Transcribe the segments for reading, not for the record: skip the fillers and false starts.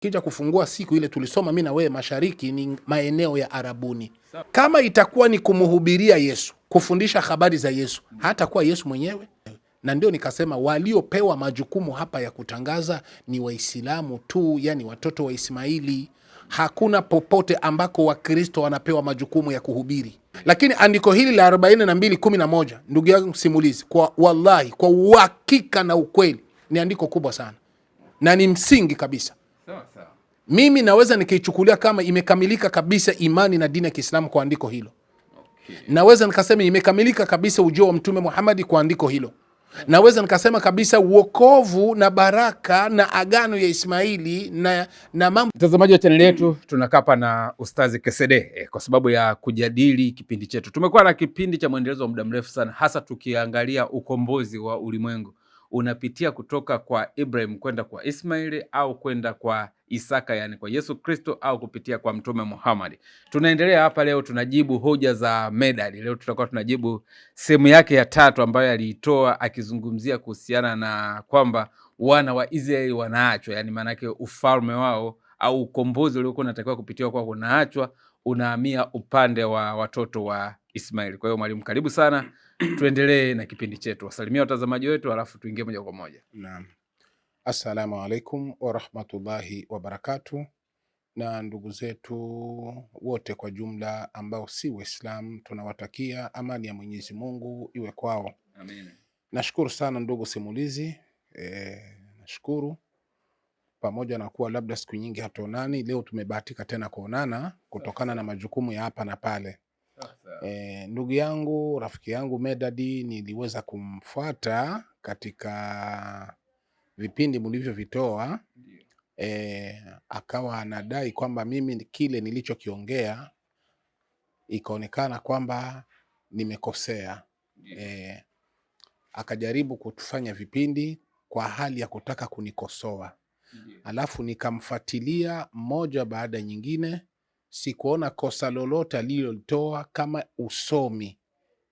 Kija kufungua siku ile tulisoma mimi na wewe, mashariki ni maeneo ya Arabuni. Kama itakuwa ni kumhubiria Yesu, kufundisha habari za Yesu, hata kuwa Yesu mwenyewe. Na ndio nikasema waliopewa majukumu hapa ya kutangaza ni Waislamu tu, yani watoto wa Ismaili. Hakuna popote ambako Wakristo wanapewa majukumu ya kuhubiri. Lakini andiko hili la 42:11, ndugu yangu simulizi, kwa wallahi, kwa uhakika na ukweli, ni andiko kubwa sana na ni msingi kabisa. Mimi naweza nikichukulia kama imekamilika kabisa imani na dini ya Kiislamu kwa andiko hilo. Naweza nikasema imekamilika kabisa ujio wa Mtume Muhammad kwa andiko hilo. Naweza nikasema kabisa uokovu na baraka na agano ya Ismaili na mambo. Mtazamaji wa chaneli yetu, tunakaa hapa na Ustazi Kesede kwa sababu ya kujadili kipindi chetu. Tumekuwa na kipindi cha mwendelezo wa muda mrefu sana, hasa tukiangalia ukombozi wa ulimwengu unapitia kutoka kwa Ibrahim kwenda kwa Ismaili au kwenda kwa Isaka, yani kwa Yesu Kristo, au kupitia kwa Mtume Muhammad. Tunaendelea hapa leo, tunajibu hoja za Medad. Leo tutakuwa tunajibu sehemu yake ya 3 ambayo aliitoa akizungumzia kuhusiana na kwamba wana wa Israeli wanaachwa, yani maana yake ufalme wao au ukombozi uliokuwa unatakiwa kupitia kwa unaachwa, unahamia upande wa watoto wa Ismaili. Kwa hiyo mwalimu, karibu sana. Tuendelee na kipindi chetu. Wasalimia watazamaji wetu alafu tuingie moja kwa moja. Naam. Assalamu alaikum wa rahmatullahi wa barakatuh. Na ndugu zetu wote kwa jumla ambao si Waislamu, tunawatakia amani ya Mwenyezi Mungu iwe kwao. Amen. Nashukuru sana ndugu simulizi. Nashukuru, pamoja na kuwa labda siku nyingi hatuonani, leo tumebahatika tena kuonana kutokana na majukumu ya hapa na pale. Ndugu yangu, rafiki yangu Medadi niliweza kumfuata katika vipindi mlivyovitoa. Akawa anadai kwamba mimi kile nilichokiongea ikaonekana kwamba nimekosea. Akajaribu kutufanya vipindi kwa hali ya kutaka kunikosoa. Alafu nikamfuatilia moja baada nyingine, sikuona kosa lolote alilolitoa kama usomi.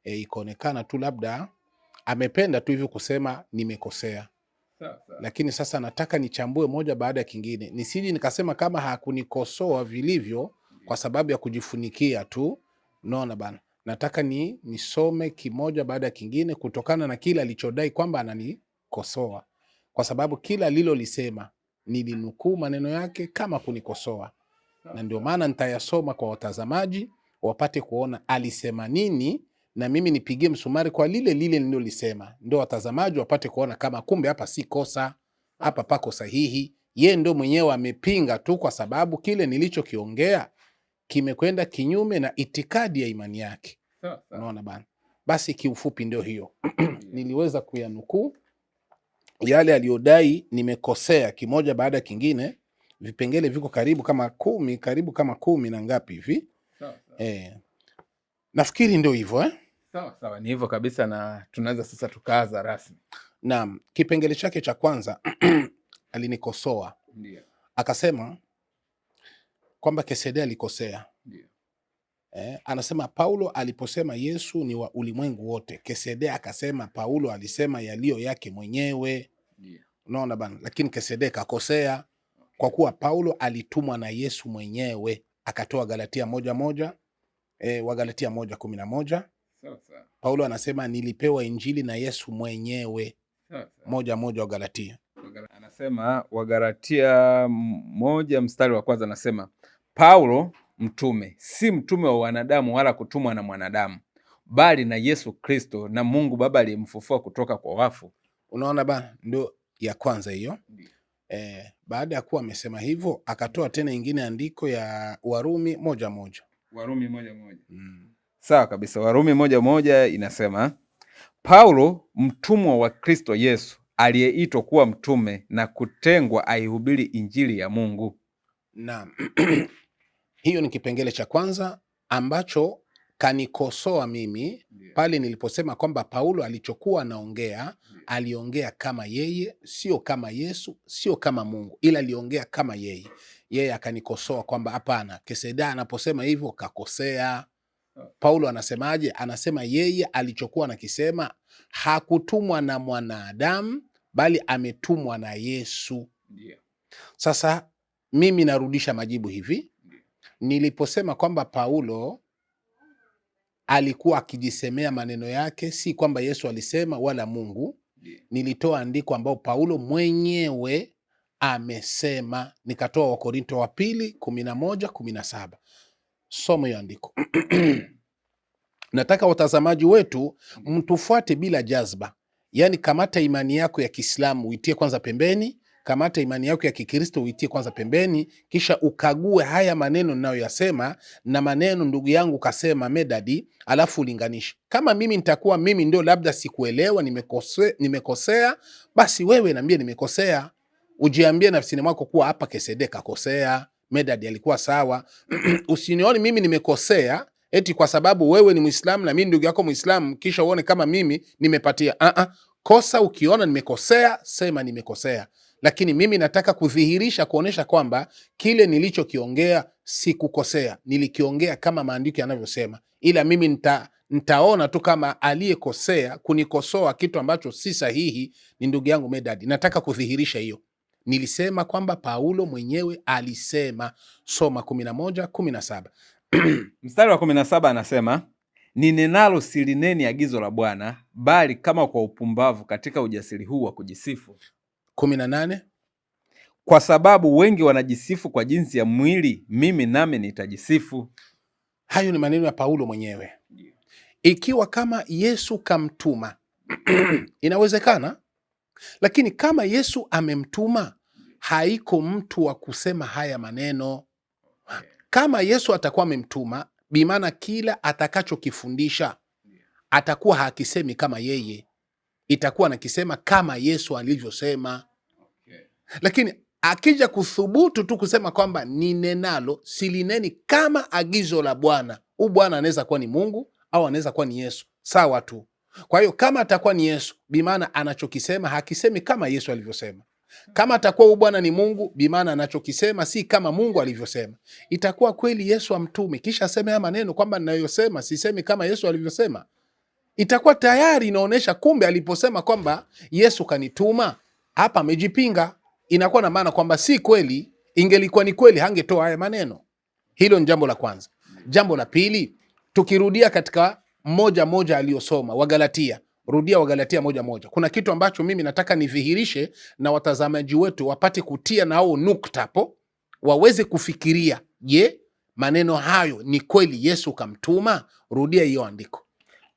Ikaonekana tu labda amependa tu hivyo kusema nimekosea. Lakini sasa nataka nichambue moja baada ya kingine, nisiji nikasema kama hakunikosoa vilivyo kwa sababu ya kujifunikia tu. Unaona bana, nataka nisome kimoja baada ya kingine kutokana na kila alichodai kwamba ananikosoa, kwa sababu kila alilolisema nilinukuu maneno yake kama kunikosoa. Na ndio maana nitayasoma kwa watazamaji wapate kuona alisema nini, na mimi nipigie msumari kwa lile lile nililolisema, ndio watazamaji wapate kuona kama kumbe hapa si kosa, hapa pako sahihi. Yeye ndio mwenyewe amepinga tu kwa sababu kile nilichokiongea kimekwenda kinyume na itikadi ya imani yake. Unaona bana, basi kiufupi ndio hiyo. Niliweza kuyanukuu yale aliyodai nimekosea kimoja baada ya kingine. Vipengele viko karibu kama 10 na ngapi hivi. Nafikiri ndio hivyo Sawa, ni hivyo kabisa, na tunaweza sasa tukaanza rasmi. Naam, kipengele chake cha kwanza alinikosoa. Ndio. Akasema kwamba Kesede alikosea. Ndio. Anasema Paulo aliposema Yesu ni wa ulimwengu wote, Kesede akasema Paulo alisema yaliyo yake mwenyewe. Ndio. Unaona bana, lakini Kesede kakosea. Kwa kuwa Paulo alitumwa na Yesu mwenyewe, akatoa Galatia 1:1, wa Galatia 1:11. Paulo anasema nilipewa injili na Yesu mwenyewe. 1:1 wa Galatia. Anasema wa Galatia 1:1 anasema Paulo mtume, si mtume wa wanadamu wala kutumwa na mwanadamu, bali na Yesu Kristo na Mungu Baba aliyemfufua kutoka kwa wafu. Unaona bana, ndio ya kwanza hiyo. Baada ya kuwa amesema hivyo, akatoa tena ingine andiko ya Warumi 1:1. Warumi 1:1. Sawa kabisa. Warumi 1:1 inasema Paulo mtumwa wa Kristo Yesu aliyeitwa kuwa mtume na kutengwa aihubiri injili ya Mungu. Naam. Hiyo ni kipengele cha kwanza ambacho kanikosoa mimi pale niliposema kwamba Paulo alichokuwa anaongea aliongea kama yeye, sio kama Yesu, sio kama Mungu, ila aliongea kama yeye. Yeye akanikosoa kwamba hapana, Kesede anaposema hivyo kakosea. Paulo anasemaje? Anasema yeye alichokuwa anakisema hakutumwa na mwanadamu bali ametumwa na Yesu. Yeah. Sasa mimi narudisha majibu hivi. Niliposema kwamba Paulo alikuwa akijisemea maneno yake, si kwamba Yesu alisema wala Mungu. Nilitoa andiko ambao Paulo mwenyewe amesema, nikatoa Wakorinto wa pili 11:17. Soma hiyo andiko. Nataka watazamaji wetu mtufuate bila jazba. Yaani, kamata imani yako ya Kiislamu uitie kwanza pembeni, kamata imani yako ya Kikristo uitie kwanza pembeni, kisha ukague haya maneno ninayoyasema na maneno ndugu yangu kasema Medadi, alafu ulinganishe. Kama mimi nitakuwa mimi ndio labda sikuelewa, nimekosea, basi wewe niambie nimekosea. Ujiambie nafsini mwako kuwa hapa Kesede kakosea, Medadi alikuwa sawa. Usinioni mimi nimekosea eti kwa sababu wewe ni Muislamu na mimi ndugu yako Muislamu, kisha uone kama mimi nimepatia. Kosa ukiona nimekosea, sema nimekosea. Lakini mimi nataka kudhihirisha, kuonesha kwamba kile nilichokiongea sikukosea. Nilikiongea kama maandiko yanavyosema. Ila mimi nitaona tu kama aliyekosea kunikosoa kitu ambacho si sahihi ni ndugu yangu Medadi. Nataka kudhihirisha hiyo. Nilisema kwamba Paulo mwenyewe alisema. Soma 11:17. Mstari wa 17 anasema, ninenalo silineni agizo la Bwana, bali kama kwa upumbavu katika ujasiri huu wa kujisifu. 18, kwa sababu wengi wanajisifu kwa jinsi ya mwili, mimi nami nitajisifu. Hayo ni maneno ya Paulo mwenyewe. Ikiwa kama Yesu kamtuma inawezekana, lakini kama Yesu amemtuma, haiko mtu wa kusema haya maneno. Kama Yesu atakuwa amemtuma, bimaana kila atakachokifundisha atakuwa hakisemi kama yeye, itakuwa nakisema kama Yesu alivyosema. Lakini akija kuthubutu tu kusema kwamba ninenalo silineni kama agizo la Bwana, huyu Bwana anaweza kuwa ni Mungu au anaweza kuwa ni Yesu, sawa tu. Kwa hiyo kama atakuwa ni Yesu, bimaana anachokisema hakisemi kama Yesu alivyosema. Kama atakuwa huyu Bwana ni Mungu, bimaana anachokisema si kama Mungu alivyosema. Itakuwa kweli Yesu amtume kisha aseme haya maneno kwamba ninayosema sisemi kama Yesu alivyosema, itakuwa tayari inaonyesha kumbe aliposema kwamba Yesu kanituma, hapa amejipinga. Inakuwa na maana kwamba si kweli. Ingelikuwa ni kweli hangetoa haya maneno. Hilo ni jambo la kwanza. Jambo la pili, tukirudia katika moja aliyosoma Wagalatia, rudia Wagalatia 1:1. Kuna kitu ambacho mimi nataka nidhihirishe na watazamaji wetu wapate kutia nao nukta hapo, waweze kufikiria, je, maneno hayo ni kweli Yesu kamtuma? Rudia hiyo andiko.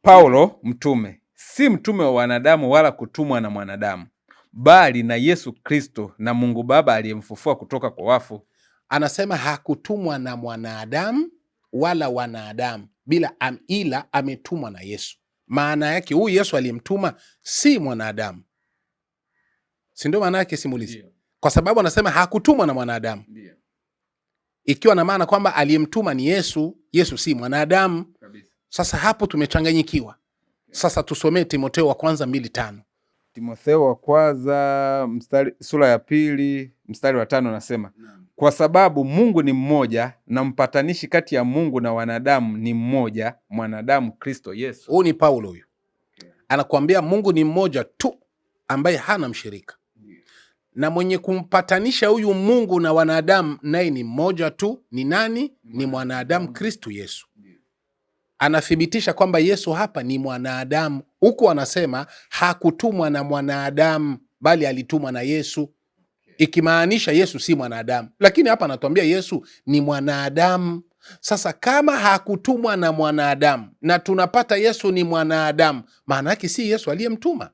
Paulo mtume, si mtume wa wanadamu wala kutumwa na mwanadamu, bali na Yesu Kristo na Mungu Baba aliyemfufua kutoka kwa wafu. Anasema hakutumwa na mwanadamu wala wanadamu, ila ametumwa na Yesu. Maana yake huyu Yesu aliyemtuma si mwanadamu, si ndio? Maana yake simulizi, kwa sababu anasema hakutumwa na mwanadamu, ikiwa na maana kwamba aliyemtuma ni Yesu. Yesu si mwanadamu. Sasa hapo tumechanganyikiwa. Sasa tusomee Timotheo wa kwanza 2:5. Timotheo wa kwanza sura ya 2 mstari wa 5 anasema, kwa sababu Mungu ni mmoja na mpatanishi kati ya Mungu na wanadamu ni mmoja, mwanadamu Kristo Yesu. Huyu ni Paulo huyu. Anakuambia Mungu ni mmoja tu ambaye hana mshirika. Na mwenye kumpatanisha huyu Mungu na wanadamu naye ni mmoja tu. Ni nani? Ni mwanadamu Kristo Yesu. Anathibitisha kwamba Yesu hapa ni mwanadamu. Huku anasema hakutumwa na mwanadamu bali alitumwa na Yesu, ikimaanisha Yesu si mwanadamu. Lakini hapa anatuambia Yesu ni mwanadamu. Sasa kama hakutumwa na mwanadamu na tunapata Yesu ni mwanadamu, maana yake si Yesu aliyemtuma,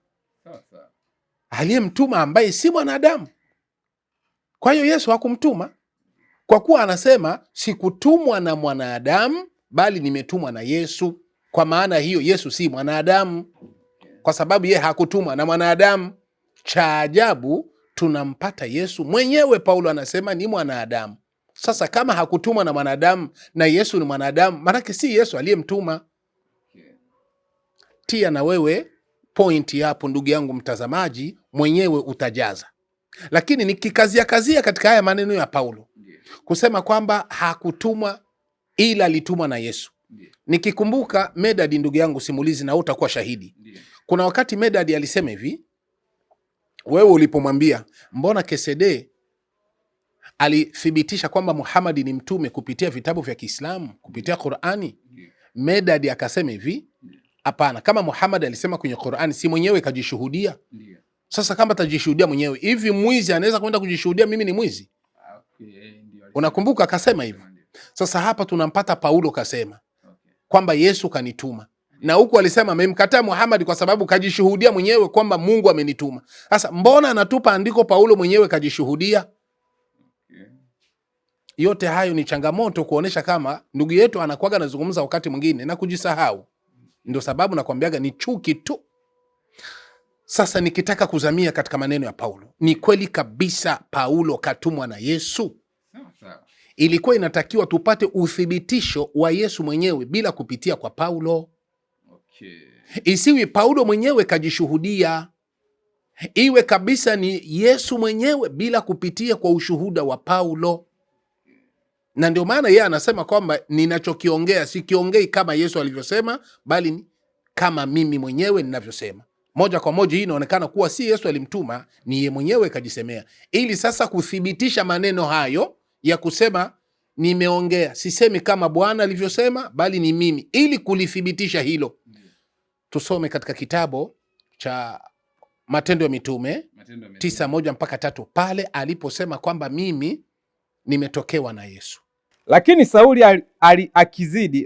aliyemtuma ambaye si mwanadamu. Kwa hiyo Yesu hakumtuma, kwa kuwa anasema sikutumwa na mwanadamu bali nimetumwa na Yesu. Kwa maana hiyo Yesu si mwanadamu, kwa sababu yeye hakutumwa na mwanadamu. Cha ajabu, tunampata Yesu mwenyewe Paulo anasema ni mwanadamu. Sasa kama hakutumwa na mwanadamu na Yesu ni mwanadamu, maanake si Yesu aliyemtuma. Tia na wewe pointi hapo, ndugu yangu mtazamaji, mwenyewe utajaza. Lakini nikikazia katika haya maneno ya Paulo kusema kwamba hakutumwa ila alitumwa na Yesu, nikikumbuka Medadi, ndugu yangu simulizi, na utakuwa shahidi. Kuna wakati Medadi alisema hivi, wewe ulipomwambia mbona Kesede alithibitisha kwamba Muhammad ni mtume kupitia vitabu vya Kiislamu, kupitia Qur'ani? Medad akasema hivi, hapana, kama Muhammad alisema kwenye Qur'ani, si mwenyewe kajishuhudia? Sasa kama tajishuhudia mwenyewe, hivi mwizi anaweza kwenda kujishuhudia mimi ni mwizi? Unakumbuka akasema hivyo. Sasa hapa tunampata Paulo kasema kwamba Yesu kanituma, na huku alisema amemkataa Muhammad kwa sababu kajishuhudia mwenyewe kwamba Mungu amenituma. Sasa mbona anatupa andiko Paulo mwenyewe kajishuhudia? Yote hayo ni changamoto kuonesha kama ndugu yetu anakuwaga anazungumza wakati mwingine na kujisahau. Ndio sababu nakwambiaga ni chuki tu. Sasa nikitaka kuzamia katika maneno ya Paulo, ni kweli kabisa Paulo katumwa na Yesu. Ilikuwa inatakiwa tupate uthibitisho wa Yesu mwenyewe bila kupitia kwa Paulo. Isiwi Paulo mwenyewe kajishuhudia, iwe kabisa ni Yesu mwenyewe bila kupitia kwa ushuhuda wa Paulo. Na ndio maana yeye anasema kwamba ninachokiongea sikiongei kama Yesu alivyosema, bali kama mimi mwenyewe ninavyosema. Moja kwa moja hii inaonekana kuwa si Yesu alimtuma, ni yeye mwenyewe kajisemea. Ili sasa kuthibitisha maneno hayo ya kusema nimeongea, sisemi kama Bwana alivyosema, bali ni mimi, ili kulithibitisha hilo. Tusome katika kitabu cha Matendo ya Mitume 9:1 mpaka 3, pale aliposema kwamba mimi nimetokewa na Yesu.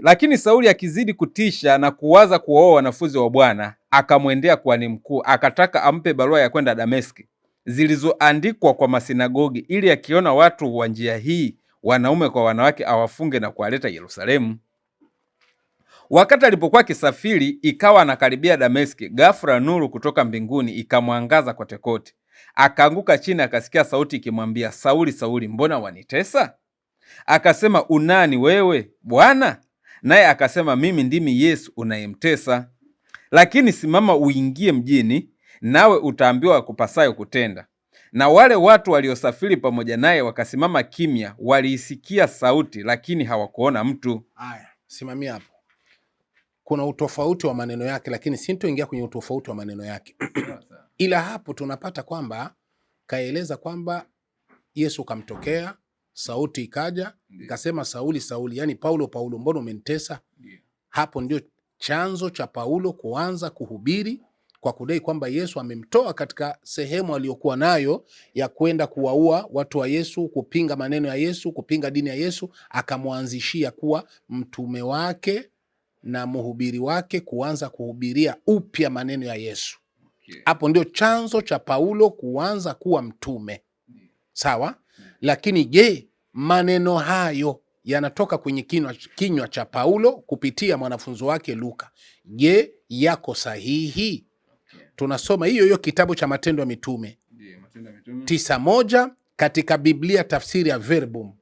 Lakini Sauli akizidi kutisha na kuwaza kuwaoa wanafunzi wa Bwana, akamwendea kuhani mkuu, akataka ampe barua ya kwenda Dameski zilizoandikwa kwa masinagogi, ili akiona watu wa njia hii, wanaume kwa wanawake, awafunge na kuwaleta Yerusalemu. Wakati alipokuwa akisafiri, ikawa anakaribia Dameski, ghafla nuru kutoka mbinguni ikamwangaza kote kote. Akaanguka chini, akasikia sauti ikimwambia, Sauli, Sauli, mbona wanitesa? Akasema, unani wewe Bwana? Naye akasema, mimi ndimi Yesu unayemtesa. Lakini simama uingie mjini, nawe utaambiwa yakupasayo kutenda. Na wale watu waliosafiri pamoja naye wakasimama kimya, waliisikia sauti, lakini hawakuona mtu. Aya, simamia hapo. Kuna utofauti wa maneno yake, lakini sintoingia kwenye utofauti wa maneno yake. Ila hapo tunapata kwamba kaeleza kwamba Yesu kamtokea, sauti ikaja, ikasema, Sauli, Sauli, yani Paulo, Paulo, mbona umenitesa? Hapo ndio chanzo cha Paulo kuanza kuhubiri kwa kudai kwamba Yesu amemtoa katika sehemu aliyokuwa nayo ya kwenda kuwaua watu wa Yesu, kupinga maneno ya Yesu, kupinga dini ya Yesu, akamwanzishia kuwa mtume wake na mhubiri wake, kuanza kuhubiria upya maneno ya Yesu. Hapo ndio chanzo cha Paulo kuanza kuwa mtume. Sawa? Lakini je, maneno hayo yanatoka kwenye kinywa cha Paulo kupitia mwanafunzi wake Luka, je, yako sahihi? Tunasoma hiyo kitabu cha Matendo ya Mitume 9:1 katika Biblia tafsiri ya Verbum.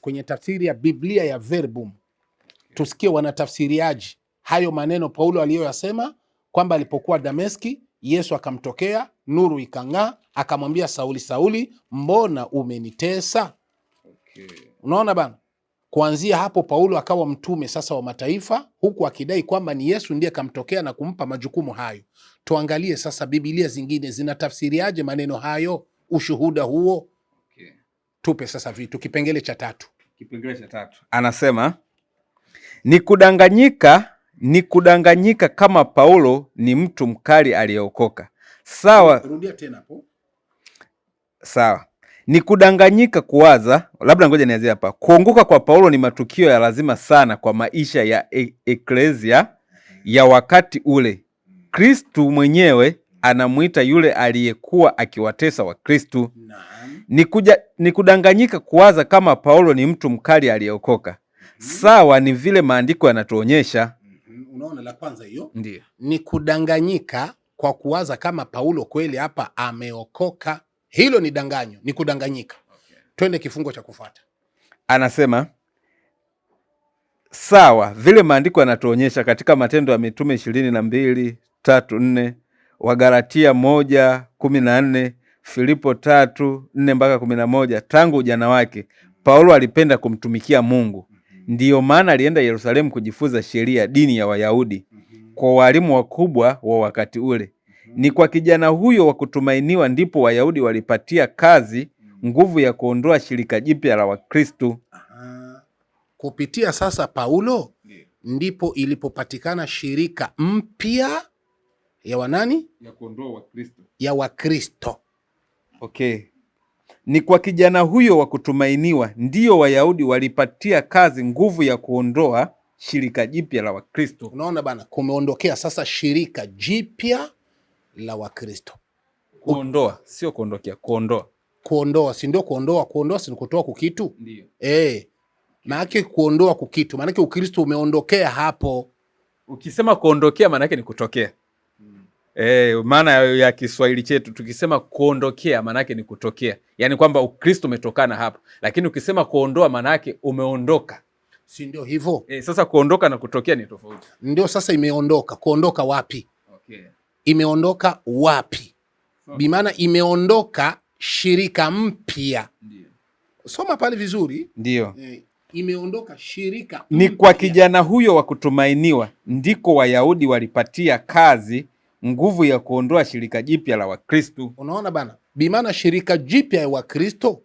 Kwenye tafsiri ya Biblia ya Verbum tusikie wanatafsiriaji hayo maneno Paulo aliyoyasema kwamba alipokuwa Dameski, Yesu akamtokea, nuru ikang'aa, akamwambia, Sauli, Sauli, mbona umenitesa? Unaona bana? Kuanzia hapo Paulo akawa mtume sasa wa mataifa, huku akidai kwamba ni Yesu ndiye kamtokea na kumpa majukumu hayo. Tuangalie sasa Biblia zingine zinatafsiriaje maneno hayo, ushuhuda huo. Tupe sasa vitu. Kipengele cha 3. Kipengele cha 3 anasema, ni kudanganyika kama Paulo ni mtu mkali aliyeokoka. Sawa. Rudia tena hapo. Sawa. Ni kudanganyika kuwaza, labda ngoja nianzie hapa. Kuongoka kwa Paulo ni matukio ya lazima sana kwa maisha ya eklesia ya wakati ule. Kristu mwenyewe anamuita yule aliyekuwa akiwatesa wa Kristu. Ni kudanganyika kuwaza kama Paulo ni mtu mkali aliyeokoka. Sawa, ni vile maandiko yanatuonyesha. Unaona la kwanza hiyo? Ndiyo. Ni kudanganyika kwa kuwaza kama Paulo kweli hapa ameokoka. Hilo ni danganyo, ni kudanganyika. Twende kifungo cha kufuata. Anasema, sawa, vile maandiko yanatuonyesha katika Matendo ya Mitume 22:3-4, Wagalatia 1:14, Filipo 3:4-11. Tangu ujana wake Paulo alipenda kumtumikia Mungu. Ndiyo maana alienda Yerusalemu kujifunza sheria, dini ya Wayahudi, kwa walimu wakubwa wa wakati ule. Ni kwa kijana huyo wa kutumainiwa ndipo Wayahudi walipatia kazi nguvu ya kuondoa shirika jipya la Wakristo. Kupitia sasa Paulo ndipo ilipopatikana shirika mpya ya wanani? Ya kuondoa Wakristo. Ya Wakristo. Okay. Ni kwa kijana huyo wa kutumainiwa ndiyo Wayahudi walipatia kazi nguvu ya kuondoa shirika jipya la Wakristo. Unaona bana, kumeondokea sasa shirika jipya la Wakristo. Kuondoa, sio kuondokea, kuondoa. Kuondoa, si ndio kuondoa? Kuondoa si kutoa kukitu? Ndio. Maanake kuondoa kukitu, maanake Ukristo umeondokea hapo. Ukisema kuondokea maanake ni kutokea. Maana ya Kiswahili chetu tukisema kuondokea maanake ni kutokea. Yaani kwamba Ukristo umetokana hapo. Lakini ukisema kuondoa maanake umeondoka. Si ndio hivyo? Sasa kuondoka na kutokea ni tofauti. Ndio sasa imeondoka. Kuondoka wapi? Okay. Imeondoka wapi? Bimaana imeondoka shirika mpya. Ndio. Soma pale vizuri. Ndio. Imeondoka shirika mpya. Ni kwa kijana huyo wa kutumainiwa ndiko Wayahudi walipatia kazi nguvu ya kuondoa shirika jipya la Wakristo. Unaona bana? Bimaana shirika jipya ya Wakristo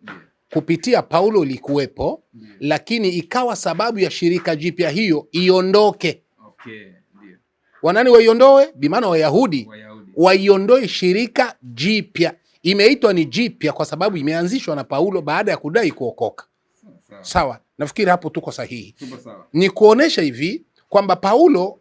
kupitia Paulo likuwepo, lakini ikawa sababu ya shirika jipya hiyo iondoke. Okay, ndio. Wanani waiondoe? Bimaana Wayahudi waiondoe shirika jipya. Imeitwa ni jipya kwa sababu imeanzishwa na Paulo baada ya kudai kuokoka. Sawa. Nafikiri hapo tuko sahihi. Sawa. Ni kuonesha hivi kwamba Paulo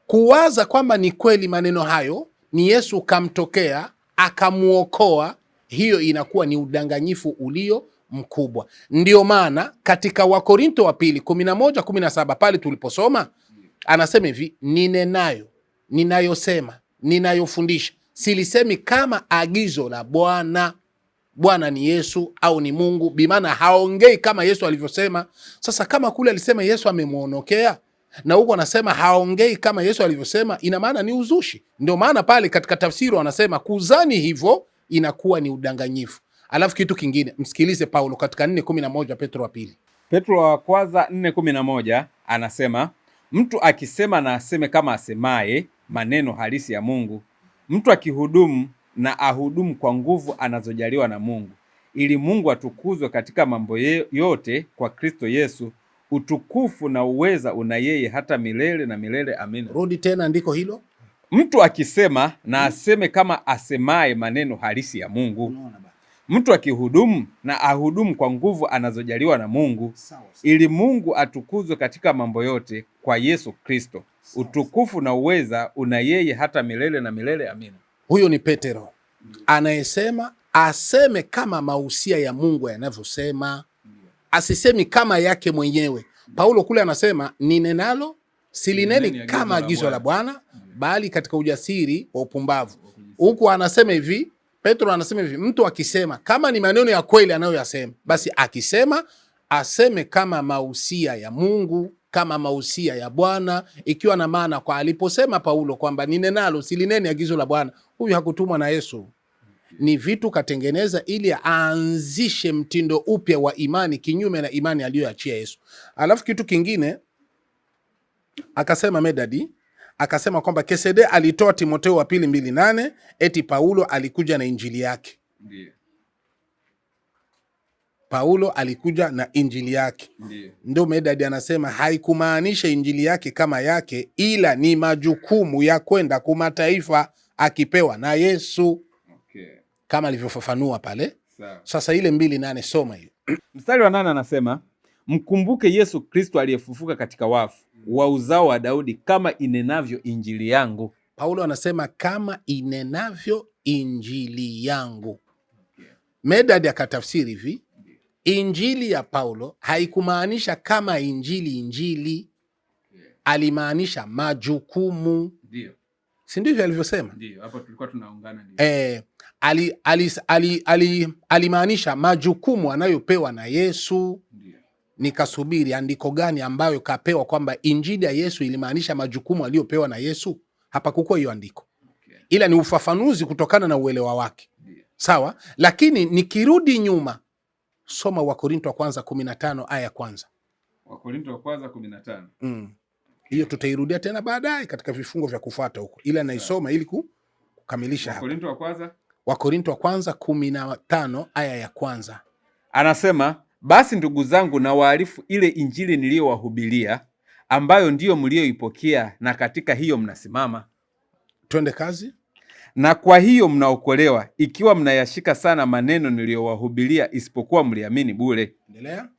kuwaza kwamba ni kweli maneno hayo ni Yesu kamtokea akamuokoa, hiyo inakuwa ni udanganyifu ulio mkubwa. Ndio maana katika Wakorinto wa pili 11:17 pale tuliposoma anasema hivi, ninenayo, ninayosema, ninayofundisha silisemi kama agizo la Bwana. Bwana ni Yesu au ni Mungu, bimaana haongei kama Yesu alivyosema. Sasa kama kule alisema Yesu amemuonokea na huko anasema haongei kama Yesu alivyosema, ina maana ni uzushi. Ndio maana pale katika tafsiri wanasema kuzani hivyo inakuwa ni udanganyifu. Alafu kitu kingine, msikilize Paulo katika 4:11 Petro wa pili. Petro wa kwanza 4:11 anasema, mtu akisema na aseme kama asemaye maneno halisi ya Mungu. Mtu akihudumu na ahudumu kwa nguvu anazojaliwa na Mungu, ili Mungu atukuzwe katika mambo yote kwa Kristo Yesu. Utukufu na uweza una yeye hata milele na milele. Amina. Rudi tena andiko hilo. Mtu akisema na aseme kama asemaye maneno halisi ya Mungu. Mtu akihudumu na ahudumu kwa nguvu anazojaliwa na Mungu, ili Mungu atukuzwe katika mambo yote kwa Yesu Kristo. Utukufu na uweza una yeye hata milele na milele. Amina. Huyo ni Petero anayesema aseme kama mausia ya Mungu yanavyosema, asisemi kama yake mwenyewe. Paulo kule anasema ninenalo silineni kama agizo la Bwana, bali katika ujasiri wa upumbavu. Huku anasema hivi, Petro anasema hivi, mtu akisema kama ni maneno ya kweli anayoyasema, basi akisema aseme kama mausia ya Mungu, kama mausia ya Bwana, ikiwa na maana kwa aliposema Paulo kwamba ninenalo silineni agizo la Bwana, huyu hakutumwa na Yesu. Ni vitu katengeneza ili aanzishe mtindo upya wa imani kinyume na imani aliyoachia Yesu. Alafu kitu kingine akasema Medadi, akasema kwamba Kesede alitoa Timotheo wa pili 2:8 eti Paulo alikuja na injili yake. Ndiyo. Paulo alikuja na injili yake. Ndio Medadi anasema haikumaanisha injili yake kama yake, ila ni majukumu ya kwenda kumataifa akipewa na Yesu. Okay. Kama alivyofafanua pale. Sasa ile 2:8 soma hiyo. Mstari wa 8 anasema, mkumbuke Yesu Kristo aliyefufuka katika wafu, wa uzao wa Daudi, kama inenavyo injili yangu. Paulo anasema kama inenavyo injili yangu. Medadi akatafsiri hivi, injili ya Paulo haikumaanisha kama injili, alimaanisha majukumu. Ndio. Si ndivyo alivyosema? Ndio, hapo tulikuwa tunaungana. Alimaanisha majukumu anayopewa na Yesu. Ndio. Nikasubiri andiko gani ambayo kapewa kwamba injili ya Yesu ilimaanisha majukumu aliyopewa na Yesu? Hapa kuko hiyo andiko. Okay. Ila ni ufafanuzi kutokana na uelewa wake. Ndio. Sawa? Lakini nikirudi nyuma, soma Wakorinto wa kwanza 15 aya ya kwanza. Wakorinto wa kwanza 15. Hiyo tutairudia tena baadaye katika vifungo vya kufuata huko. Ila naisoma ili kukamilisha hapa. Wakorinto wa kwanza? Wakorinto wa kwanza 15 aya ya kwanza. Anasema basi ndugu zangu, na waarifu ile injili niliyowahubiria, ambayo ndiyo mlioipokea, na katika hiyo mnasimama. Twende kazi. Na kwa hiyo mnaokolewa, ikiwa mnayashika sana maneno niliyowahubiria, isipokuwa mliamini bure. Endelea.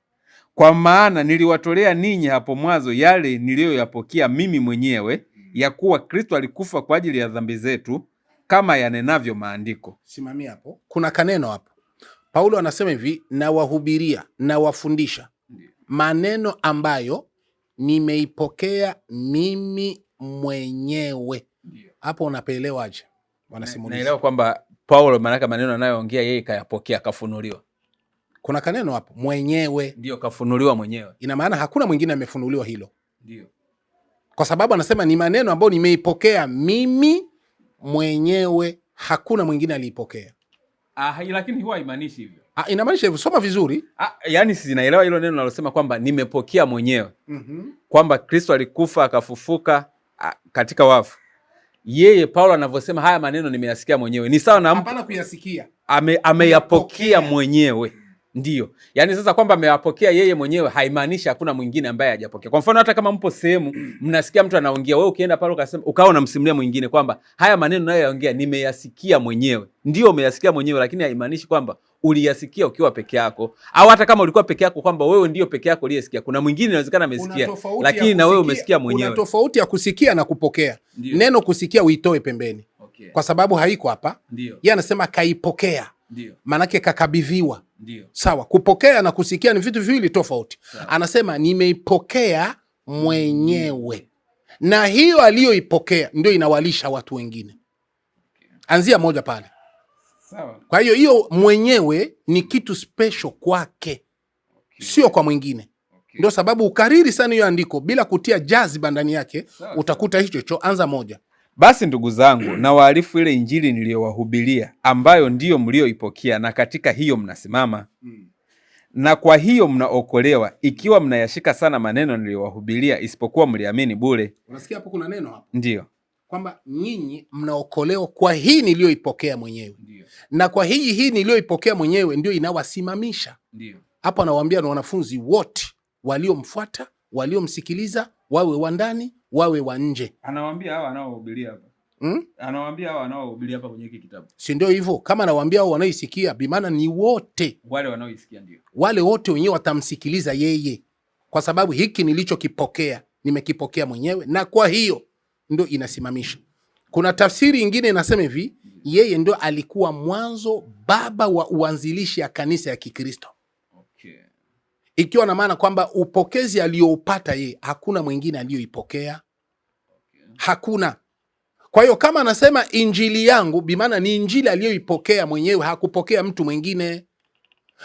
Kwa maana niliwatolea ninyi hapo mwanzo yale niliyoyapokea mimi mwenyewe, ya kuwa Kristo alikufa kwa ajili ya dhambi zetu, kama yanenavyo maandiko. Simamia hapo, kuna kaneno hapo. Paulo anasema hivi, na wahubiria na wafundisha maneno ambayo nimeipokea mimi mwenyewe. Hapo unapelewaje? Naelewa kwamba Paulo maana maneno anayoongea yeye kayapokea, kafunuliwa. Kuna kaneno hapo, mwenyewe. Ndio, kafunuliwa mwenyewe. Ina maana hakuna mwingine amefunuliwa hilo. Ndio. Kwa sababu anasema ni maneno ambayo nimeipokea mimi mwenyewe, hakuna mwingine aliipokea. Lakini huwa haimaanishi hivyo. Inamaanisha hivyo, soma vizuri. Yaani sinaelewa hilo neno nalosema kwamba nimepokea mwenyewe. Kwamba Kristo alikufa akafufuka katika wafu. Yeye Paulo anavyosema haya maneno nimeyasikia mwenyewe, ni sawa na hapana kuyasikia. Ameyapokea mwenyewe. Ndio. Yaani sasa kwamba ameyapokea yeye mwenyewe haimaanishi hakuna mwingine ambaye hajapokea. Kwa mfano hata kama mpo sehemu mnasikia mtu anaongea, wewe ukienda pale ukasema ukawa unamsimulia mwingine kwamba haya maneno nayoyaongea nimeyasikia mwenyewe. Ndio umeyasikia mwenyewe, lakini haimaanishi kwamba uliyasikia ukiwa peke yako, au hata kama ulikuwa peke yako kwamba wewe ndio peke yako uliyesikia. Kuna mwingine inawezekana amesikia, lakini na wewe umesikia mwenyewe. Kuna tofauti ya kusikia na kupokea. Ndiyo. Neno kusikia uitoe pembeni. Okay. Kwa sababu haiko hapa. Yeye anasema kaipokea. Manake kakabidhiwa. Sawa, kupokea na kusikia ni vitu viwili tofauti. Anasema nimeipokea mwenyewe. Na hiyo aliyoipokea ndio inawalisha watu wengine. Anzia moja pale. Sawa. Kwa hiyo mwenyewe ni kitu special kwake. Sio kwa mwingine. Ndio sababu ukariri sana hiyo andiko bila kutia jaziba ndani yake. Utakuta hicho anza moja. Basi ndugu zangu, na waarifu ile injili niliyowahubiria, ambayo ndiyo mlioipokea, na katika hiyo mnasimama. Na kwa hiyo mnaokolewa, ikiwa mnayashika sana maneno niliyowahubiria, isipokuwa mliamini bure. Unasikia hapo kuna neno hapo? Ndio. Kwamba nyinyi mnaokolewa kwa hii niliyoipokea mwenyewe. Ndiyo. Na kwa hii niliyoipokea mwenyewe ndio inawasimamisha. Ndio. Hapo anawaambia na wanafunzi wote waliomfuata, waliomsikiliza, wawe wa ndani, wawe wa nje. Anawaambia hawa wanaohubiria hapa. Anawaambia hawa wanaohubiria hapa kwenye hiki kitabu. Si ndio hivyo? Kama anawaambia hao wanaoisikia, bi maana ni wote. Wale wanaoisikia ndio. Wale wote wenyewe watamsikiliza yeye. Kwa sababu hiki nilichokipokea, nimekipokea mwenyewe, na kwa hiyo ndio inasimamisha. Kuna tafsiri nyingine inasema hivi, yeye ndio alikuwa mwanzo, baba wa uanzilishi ya kanisa ya Kikristo. Okay. Ikiwa na maana kwamba upokezi aliyoupata yeye hakuna mwingine aliyoipokea. Okay. Hakuna. Kwa hiyo kama anasema injili yangu, bi maana ni injili aliyoipokea mwenyewe, hakupokea mtu mwingine.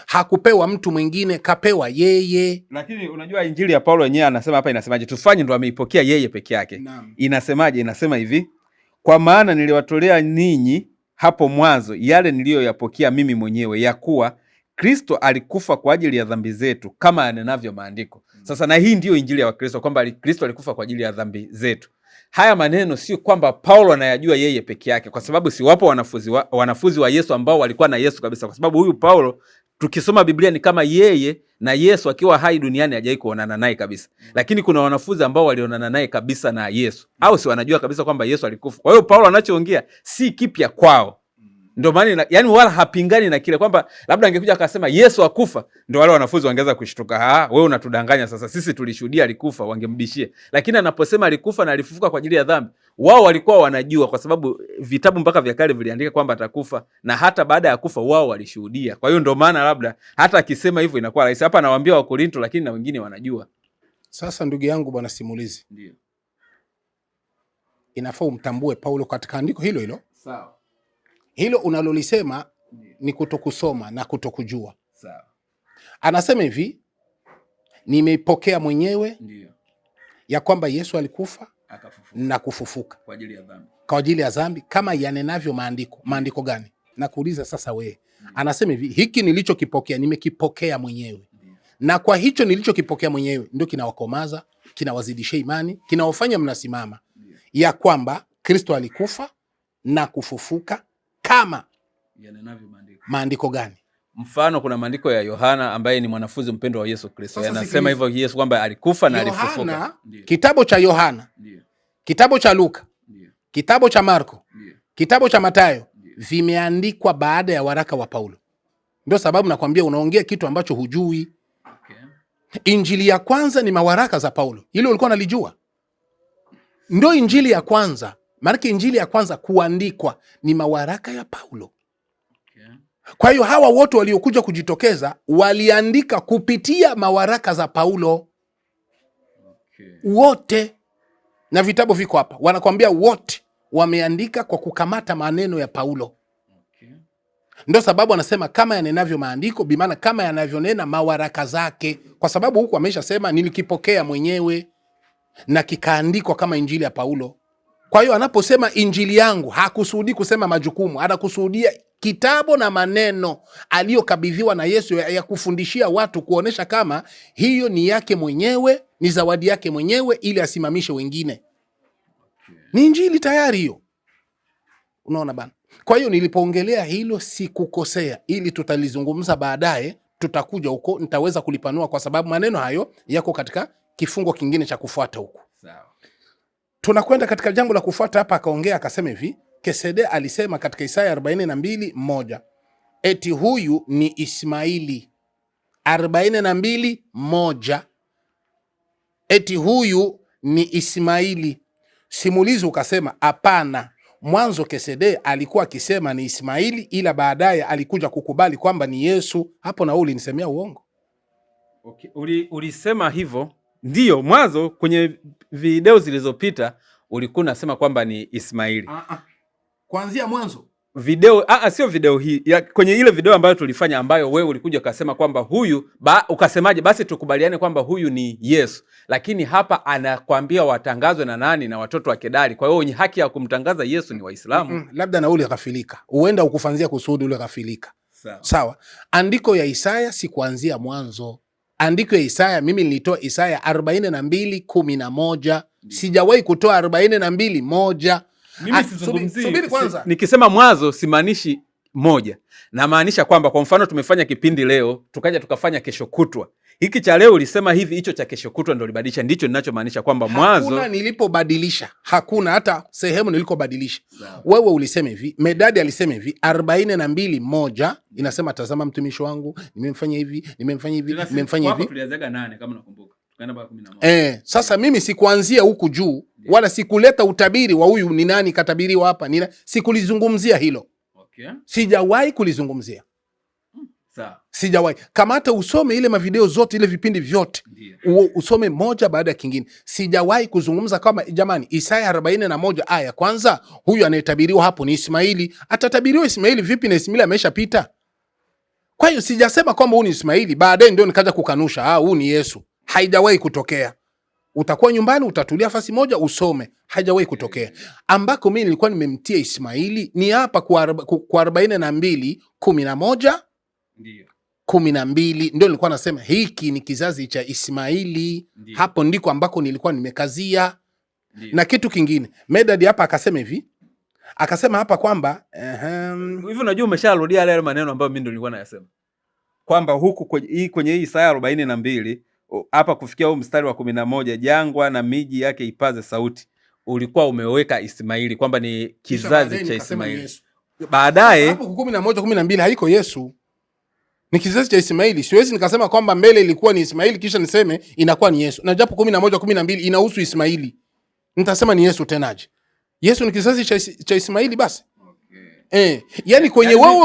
Hakupewa mtu mwingine, kapewa yeye. Lakini unajua injili ya Paulo yenyewe anasema hapa, inasemaje? Tufanye ndo ameipokea yeye peke yake. Inasemaje? Inasema hivi, kwa maana niliwatolea ninyi hapo mwanzo yale niliyoyapokea mimi mwenyewe, ya kuwa Kristo alikufa kwa ajili ya dhambi zetu, kama yanenavyo maandiko. Sasa na hii ndiyo injili ya Wakristo, kwamba Kristo alikufa kwa ajili ya dhambi zetu. Haya maneno sio kwamba Paulo anayajua yeye peke yake, kwa sababu si wapo wanafunzi wa Yesu ambao walikuwa na Yesu kabisa, kwa sababu huyu Paulo tukisoma Biblia ni kama yeye na Yesu akiwa hai duniani hajawahi kuonana naye kabisa. Lakini kuna wanafunzi ambao walionana naye kabisa na Yesu. Au si wanajua kabisa kwamba Yesu alikufa. Kwa hiyo Paulo anachoongea si kipya kwao. Ndio maana yani wala hapingani na kile kwamba labda angekuja akasema Yesu akufa, ndio wale wanafunzi wangeweza kushtuka, wewe unatudanganya sasa, sisi tulishuhudia alikufa, wangembishia. Lakini anaposema alikufa na alifufuka kwa ajili ya dhambi, wao walikuwa wanajua, kwa sababu vitabu mpaka vya kale viliandika kwamba atakufa, na hata baada ya kufa wao walishuhudia. Kwa hiyo ndio maana labda hata akisema hivyo inakuwa rahisi. Hapa anawaambia wa Korinto, lakini na wengine wanajua. Sasa ndugu yangu bwana simulizi, ndio inafaa umtambue Paulo katika andiko hilo hilo. Sawa. Hilo unalolisema ni kutokusoma na kutokujua. Sawa. Anasema hivi, nimeipokea mwenyewe. Ndiyo. Ya kwamba Yesu alikufa na kufufuka kwa ajili ya dhambi. Kwa ajili ya dhambi, kama yanenavyo maandiko. Maandiko gani? Na kuuliza sasa wewe. Anasema hivi, hiki nilichokipokea nimekipokea mwenyewe. Ndiyo. Na kwa hicho nilichokipokea mwenyewe ndio kinawakomaza, kinawazidisha imani, kinawafanya mnasimama. Ndiyo. Ya kwamba Kristo alikufa na kufufuka kama yanenavyo maandiko. Maandiko gani? Mfano kuna maandiko ya Yohana ambaye ni mwanafunzi mpendwa wa Yesu Kristo. Yanasema hivyo Yesu kwamba alikufa na alifufuka. Kitabu cha Yohana, kitabu cha Luka, kitabu cha Marko, kitabu cha Mathayo vimeandikwa baada ya waraka wa Paulo. Ndio sababu nakwambia unaongea kitu ambacho hujui. Injili ya kwanza ni mawaraka za Paulo. Hilo ulikuwa unalijua? Ndio injili ya kwanza. Maana injili ya kwanza kuandikwa ni mawaraka ya Paulo. Kwa hiyo hawa wote waliokuja kujitokeza waliandika kupitia mawaraka za Paulo. Wote, na vitabu viko hapa, wanakwambia wote wameandika kwa kukamata maneno ya Paulo. Ndio sababu anasema kama yanenavyo maandiko, bimaana kama yanavyonena mawaraka zake, kwa sababu huku ameshasema nilikipokea mwenyewe na kikaandikwa kama injili ya Paulo. Kwa hiyo anaposema injili yangu hakusudi kusema majukumu, anakusudia kitabu na maneno aliyokabidhiwa na Yesu ya kufundishia watu, kuonesha kama hiyo ni yake mwenyewe, ni zawadi yake mwenyewe ili asimamishe wengine. Ni injili tayari hiyo. Unaona bana? Kwa hiyo nilipoongelea hilo sikukosea, ili tutalizungumza baadaye, tutakuja huko nitaweza kulipanua kwa sababu maneno hayo yako katika kifungo kingine cha kufuata huko. Sawa. Tunakwenda katika jambo la kufuata hapa, akaongea akasema hivi, Kesede alisema katika Isaya 42:1 eti huyu ni Ismaili. 42:1 eti huyu ni Ismaili. Simulizi ukasema hapana, mwanzo Kesede alikuwa akisema ni Ismaili, ila baadaye alikuja kukubali kwamba ni Yesu. Hapo na wewe ulinisemea uongo. Okay. Ulisema hivyo. Ndiyo, mwanzo kwenye video zilizopita ulikuwa unasema kwamba ni Ismaili. Kuanzia mwanzo. Video, sio video hii. Kwenye ile video ambayo tulifanya ambayo wewe ulikuja ukasema kwamba huyu, ukasemaje basi tukubaliane kwamba huyu ni Yesu. Lakini hapa anakuambia watangazwe na nani? Na watoto wa Kedari. Kwa hiyo wenye haki ya kumtangaza Yesu ni Waislamu. Labda na ule ghafilika. Huenda ukufanzia kusudi ule ghafilika. Sawa. Andiko ya Isaya si kuanzia mwanzo. Andiko ya Isaya mimi nilitoa Isaya 42:11. Sijawahi kutoa 42:1. Mimi subiri kwanza. Nikisema mwanzo simaanishi moja. Na maanisha kwamba kwa mfano tumefanya kipindi leo, tukaja tukafanya kesho kutwa. Hiki cha leo ulisema hivi, hicho cha kesho kutwa ndio ulibadilisha. Ndicho ninachomaanisha kwamba mwanzo. Hakuna nilipobadilisha. Hakuna hata sehemu nilikobadilisha. Wewe ulisema hivi, Medadi alisema hivi, 42:1 inasema tazama mtumishi wangu, nimemfanya hivi, nimemfanya hivi, nimemfanya hivi. Tulianzaga 8 kama nakumbuka. Tukaenda mpaka 11. Sasa mimi sikuanzia huku juu, wala sikuleta utabiri wa huyu ni nani katabiriwa hapa, sikulizungumzia hilo. Okay. Sijawahi kulizungumzia. Sawa. Sijawahi. Kama hata usome ile mavideo zote, ile vipindi vyote, usome moja baada ya kingine. Sijawahi kuzungumza kama jamani, Isaya 41 aya kwanza, huyu anayetabiriwa hapo ni Ismaili. Atatabiriwa Ismaili vipi na Ismaili ameshapita? Kwa hiyo sijasema kwamba huyu ni Ismaili, baadaye ndio nikaja kukanusha, huyu ni Yesu. Haijawahi kutokea. Utakuwa nyumbani, utatulia fasi moja usome. Haijawahi kutokea. Ambako mimi nilikuwa nimemtia Ismaili ni hapa kwa 42:11. Ndio. 12 ndio nilikuwa nasema hiki ni kizazi cha Ismaili. Ndiyo. Hapo ndiko ambako nilikuwa nimekazia. Ndiyo. Na kitu kingine, Medadi hapa akasema hivi. Akasema hapa kwamba hivi unajua umesharudia yale maneno ambayo mimi ndio nilikuwa nayasema. Kwamba huku kwenye hii Isaya 42 hapa kufikia huu mstari wa 11, jangwa na miji yake ipaze sauti, ulikuwa umeweka Ismaili kwamba ni kizazi cha Ismaili. Baadaye hapo 11 12 haiko Yesu. Ni kizazi cha Ismaili. Siwezi nikasema kwamba mbele ilikuwa ni Ismaili kisha niseme inakuwa ni Yesu. Na japo 11 12 inahusu Ismaili, nitasema ni Yesu tenaje? Yesu ni kizazi cha Ismaili basi. Okay. Yani kwenye wewe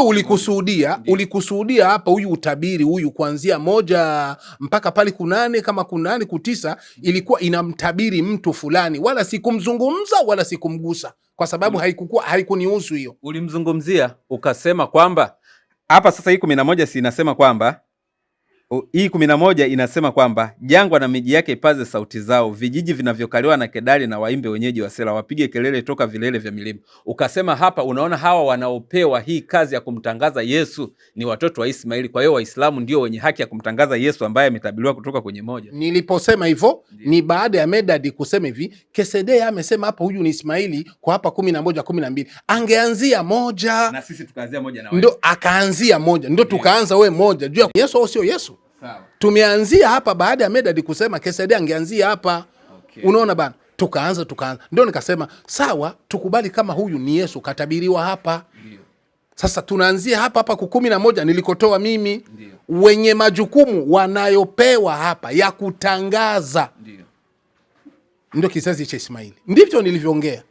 ulikusudia hapa huyu utabiri huyu kuanzia 1 mpaka pale 8 kama 8 9 ilikuwa inamtabiri mtu fulani, wala sikumzungumza wala sikumgusa kwa sababu haikunihusu hiyo. Ulimzungumzia ukasema kwamba hapa sasa hii 11 si inasema kwamba Hii 11 inasema kwamba jangwa na miji yake ipaze sauti zao, vijiji vinavyokaliwa na Kedari na waimbe wenyeji wa Sela, wapige kelele toka vilele vya milima. Ukasema hapa, unaona hawa wanaopewa hii kazi ya kumtangaza Yesu ni watoto wa Ismaili. Kwa hiyo Waislamu ndio wenye haki ya kumtangaza Yesu ambaye ametabiriwa kutoka kwenye moja. Niliposema hivyo ni baada ya Medad kusema hivi, Kesede amesema hapa huyu ni Ismaili kwa hapa 11 12. Angeanzia moja na sisi tukaanzia moja na wewe. Ndio akaanzia moja, ndio tukaanza we moja. Jua Yesu au sio Yesu? Sawa. Tumeanzia hapa baada ya Medad kusema Kesede angeanzia hapa. Okay. Unaona bana? Tukaanza. Ndio nikasema sawa, tukubali kama huyu ni Yesu katabiriwa hapa. Ndio. Sasa tunaanzia hapa 11 nilikotoa mimi. Ndiyo. Wenye majukumu wanayopewa hapa ya kutangaza. Ndiyo. Ndio kizazi cha Ismaili. Ndivyo nilivyoongea.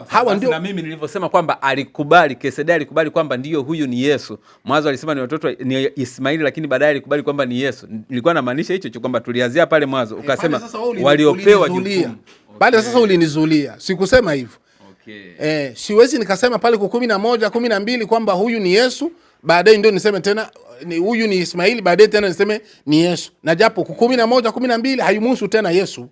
Hawa ndio na mimi nilivyosema kwamba alikubali, Kesede alikubali kwamba ndio huyu ni Yesu. Mwanzo alisema ni watoto ni Ismaili, lakini baadaye alikubali kwamba ni Yesu. Nilikuwa namaanisha hicho kwamba tulianzia pale mwanzo. Ukasema waliopewa jukumu. Pale sasa ulinizulia. Sikusema hivyo. Okay. Siwezi nikasema pale kwa 11 12 kwamba huyu ni Yesu, baadaye ndio niseme tena huyu ni Ismaili, baadaye tena niseme ni Yesu. Na japo kwa 11 12 haimhusu tena Yesu.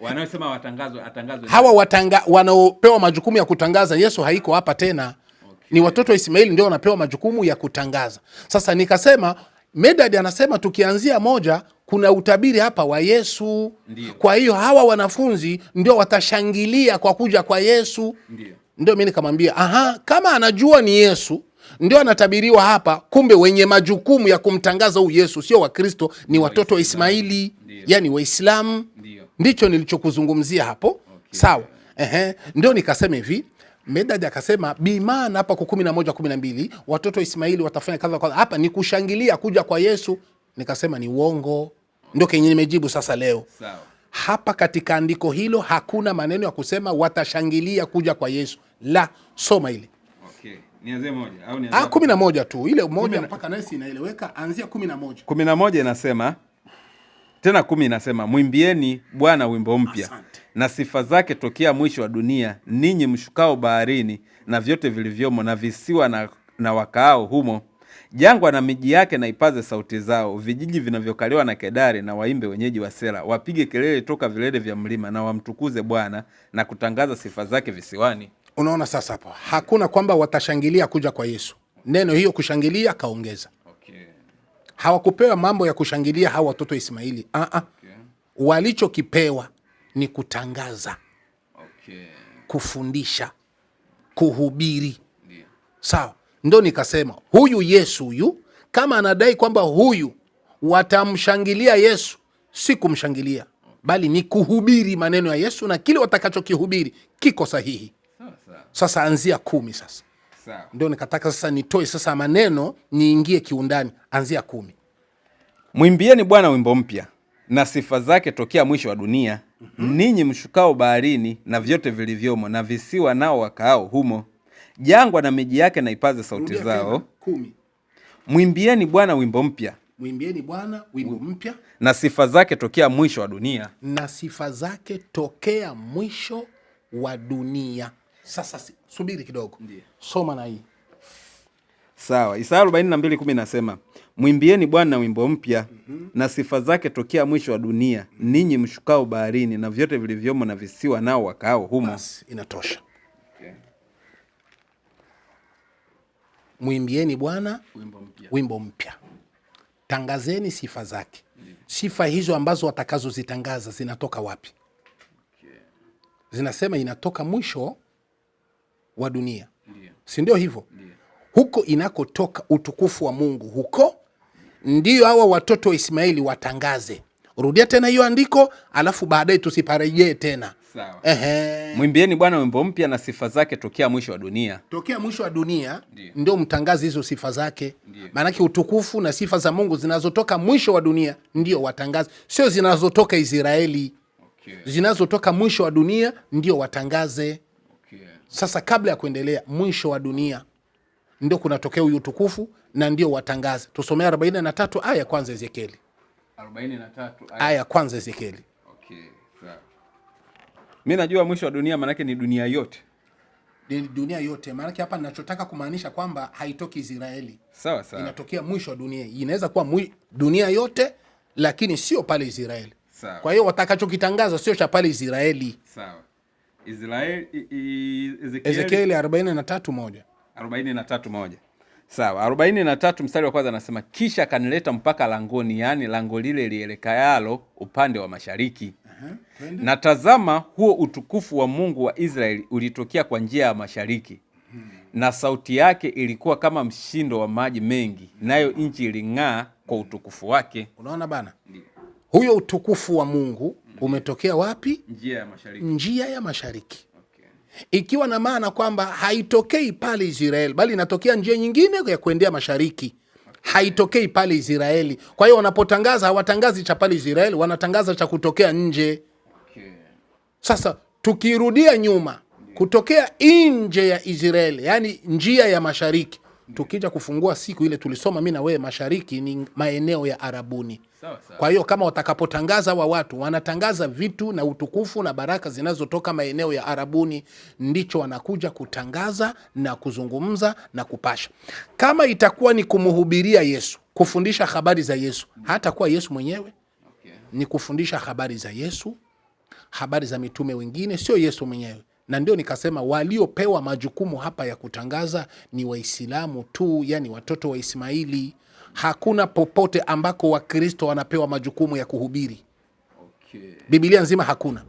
Wanaosema atangazwe hawa wanaopewa majukumu ya kutangaza Yesu haiko hapa tena. Okay. Ni watoto wa Ismaili ndio wanapewa majukumu ya kutangaza. Sasa nikasema Medad anasema tukianzia moja kuna utabiri hapa wa Yesu. Ndiyo. Kwa hiyo hawa wanafunzi ndio watashangilia kwa kuja kwa Yesu. Ndio mimi nikamwambia kama anajua ni Yesu ndio anatabiriwa hapa, kumbe wenye majukumu ya kumtangaza huyu Yesu sio Wakristo, ni watoto wa Ismaili, yani Waislamu. Ndicho nilichokuzungumzia hapo. Okay. Sawa. Ndio nikasema hivi, Medad akasema bimana hapa kwa 11 12 watoto wa Ismaili watafanya kazi kwa hapa ni kushangilia kuja kwa Yesu. Nikasema ni uongo. Ndio kenye nimejibu sasa leo. Sawa. Hapa katika andiko hilo hakuna maneno ya kusema watashangilia kuja kwa Yesu. La, soma ile. Okay. Nianze moja au nianze 11 tu. Ile moja mpaka nasi inaeleweka, anzia 11. 11 inasema tena 10 inasema mwimbieni Bwana wimbo mpya na sifa zake tokea mwisho wa dunia, ninyi mshukao baharini na vyote vilivyomo na visiwa na wakaao humo. Jangwa na miji yake na ipaze sauti zao, vijiji vinavyokaliwa na Kedari na waimbe wenyeji wa Sela, wapige kelele toka vilele vya mlima na wamtukuze Bwana na kutangaza sifa zake visiwani. Unaona sasa hapo hakuna kwamba watashangilia kuja kwa Yesu. Neno hiyo kushangilia kaongeza. Okay. Hawakupewa mambo ya kushangilia hawa watoto Ismaili. Okay. Walichokipewa ni kutangaza. Okay. Kufundisha, kuhubiri. Yeah. Sawa. Ndio nikasema huyu Yesu huyu kama anadai kwamba huyu watamshangilia Yesu, si kumshangilia, bali ni kuhubiri maneno ya Yesu na kile watakachokihubiri kiko sahihi. Sasa anzia 10 sasa. Sawa. Ndio nikataka sasa nitoe sasa maneno niingie kiundani, anzia 10. Mwimbieni Bwana wimbo mpya na sifa zake tokea mwisho wa dunia. Ninyi mshukao baharini na vyote vilivyomo na visiwa nao wakaao humo. Jangwa na miji yake na ipaze sauti zao. 10. Mwimbieni Bwana wimbo mpya. Mwimbieni Bwana wimbo mpya na sifa zake tokea mwisho wa dunia. Na sifa zake tokea mwisho wa dunia. Sasa subiri kidogo. Ndiye. Soma na hii. Sawa. Isaya 42:10 nasema, mwimbieni Bwana wimbo mpya na sifa zake tokea mwisho wa dunia, ninyi mshukao baharini na vyote vilivyomo na visiwa nao wakaao humo. Bas, inatosha. Okay. Mwimbieni Bwana wimbo mpya. Tangazeni sifa zake. Sifa hizo ambazo watakazozitangaza zinatoka wapi? Okay. Zinasema inatoka mwisho wa dunia. Si ndio hivyo? Huko inakotoka utukufu wa Mungu, huko ndio hawa watoto wa Ismaili watangaze. Rudia tena hiyo andiko, alafu baadaye tusiparejee tena. Sawa. Mwimbieni Bwana wimbo mpya na sifa zake tokea mwisho wa dunia. Tokea mwisho wa dunia ndio mtangaze hizo sifa zake. Maana utukufu na sifa za Mungu zinazotoka mwisho wa dunia ndio watangaze, sio zinazotoka Israeli. Okay. Zinazotoka mwisho wa dunia ndio watangaze. Okay. Sasa kabla ya kuendelea, mwisho wa dunia ndio kunatokea huyu utukufu na ndio watangaze. Tusomea 43 aya ya kwanza Ezekieli. 43 aya ya kwanza Ezekieli. Okay, sawa. Mimi najua mwisho wa dunia maana yake ni dunia yote. dunia yote. Maana hapa ninachotaka kumaanisha kwamba haitoki Israeli. Sawa sawa. Inatokea mwisho wa dunia. Inaweza kuwa dunia yote lakini sio pale Israeli. Sawa. Kwa hiyo watakachokitangaza sio cha pale Israeli. Sawa. Ezekieli 43:1. 43:1. Sawa. 43 mstari wa kwanza anasema, kisha akanileta mpaka langoni, yani lango lile lielekayalo upande wa mashariki. Na tazama, huo utukufu wa Mungu wa Israeli ulitokea kwa njia ya mashariki. Na sauti yake ilikuwa kama mshindo wa maji mengi, nayo nchi iling'aa kwa utukufu wake. Unaona bana? Huyo utukufu wa Mungu umetokea wapi? Njia ya mashariki. Njia ya mashariki. Ikiwa na maana kwamba haitokei pale Israeli, bali inatokea njia nyingine ya kuendea mashariki. Haitokei pale Israeli. Kwa hiyo wanapotangaza hawatangazi cha pale Israeli, wanatangaza cha kutokea nje. Sasa tukirudia nyuma, kutokea nje ya Israeli, yani njia ya mashariki, tukija kufungua siku ile tulisoma mimi na wewe, mashariki ni maeneo ya Arabuni. Kwa hiyo kama watakapotangaza wa watu wanatangaza vitu na utukufu na baraka zinazotoka maeneo ya Arabuni, ndicho wanakuja kutangaza na kuzungumza na kupasha. Kama itakuwa ni kumhubiria Yesu, kufundisha habari za Yesu, hata kuwa Yesu mwenyewe, ni kufundisha habari za Yesu, habari za mitume wengine, sio Yesu mwenyewe. Na ndio nikasema waliopewa majukumu hapa ya kutangaza ni Waislamu tu, yani watoto wa Ismaili. Hakuna popote ambako Wakristo wanapewa majukumu ya kuhubiri. Biblia nzima hakuna.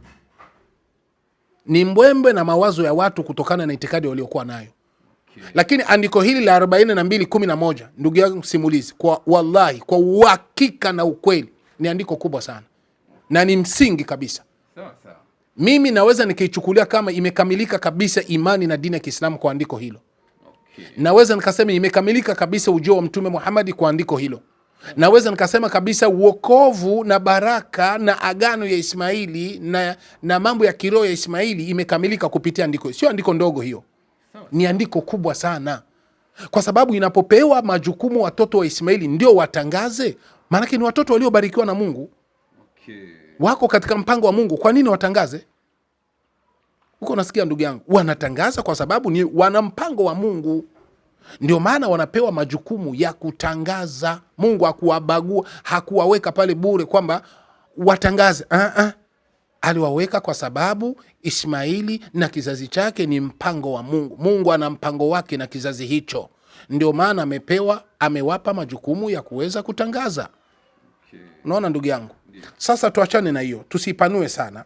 Ni mbwembe na mawazo ya watu kutokana na itikadi waliokuwa nayo. Lakini andiko hili la 42:11, ndugu yangu simulizi, kwa wallahi, kwa uhakika na ukweli, ni andiko kubwa sana na ni msingi kabisa. Mimi naweza nikichukulia kama imekamilika kabisa imani na dini ya Kiislamu kwa andiko hilo. Naweza nikasema imekamilika kabisa ujio wa Mtume Muhammad kwa andiko hilo. Naweza nikasema kabisa uokovu na baraka na agano ya Ismaili na mambo ya kiroho ya Ismaili imekamilika kupitia andiko. Sio andiko ndogo hiyo. Ni andiko kubwa sana. Kwa sababu inapopewa majukumu watoto wa Ismaili ndio watangaze, maana ni watoto waliobarikiwa na Mungu. Wako katika mpango wa Mungu. Kwa nini watangaze? Uko nasikia ndugu yangu? Wanatangaza kwa sababu ni wana mpango wa Mungu. Ndio maana wanapewa majukumu ya kutangaza. Mungu hakuwabagua, hakuwaweka pale bure kwamba watangaze. Aliwaweka kwa sababu Ismaili na kizazi chake ni mpango wa Mungu. Mungu ana mpango wake na kizazi hicho. Ndio maana amewapa majukumu ya kuweza kutangaza. Unaona ndugu yangu? Sasa tuachane na hiyo, tusipanue sana.